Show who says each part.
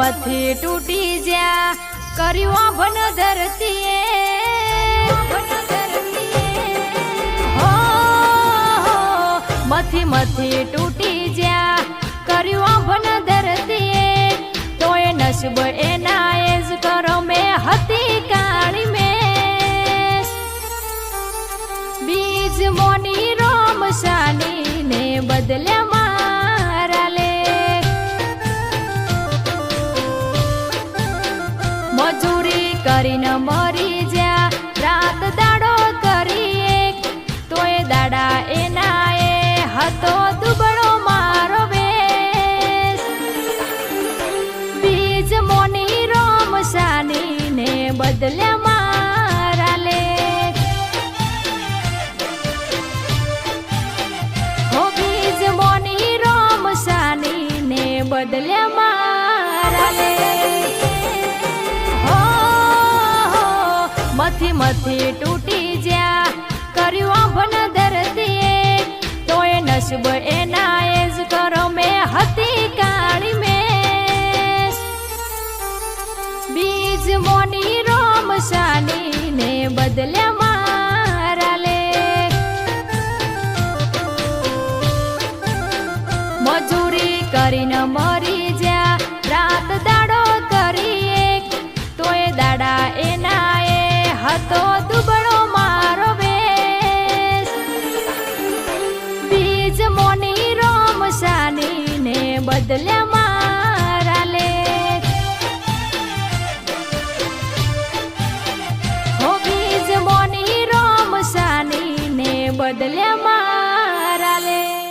Speaker 1: मथी टूटी ज्या कर्युं भन धरतीए हो मथी मथी टूटी ज्या कर्युं भन धरतीए तोय नसीब एना एज करो में हती काली में बीज मोनी रोम शानी ने बदल्या मारा ले मजूरी करीने मरी ज्या रात दाड़ो करी एक तोय दाड़ा एना ए हतो दुबळो मारो वेश बीज मोनी रोम शानी ने बदल्या मारा ले हो बीज मोनी रोम शानी ने बदल्या मारा ले मथी मथी टूटी ज्या कर्युं भन धरतीए तोय नसीब एना एज करो में हती काली में बीज मोनी रोम शानी ने बदल्या मारा ले मजूरी करीने मरी ज्या रात दाड़ो करी एक तोय दाड़ा एना हतो दुबळो मारो वेश बीज मोनी रोम शानी ने बदल्या मारा ले हो बीज मोनी रोम शानी ने बदल्या मारा ले।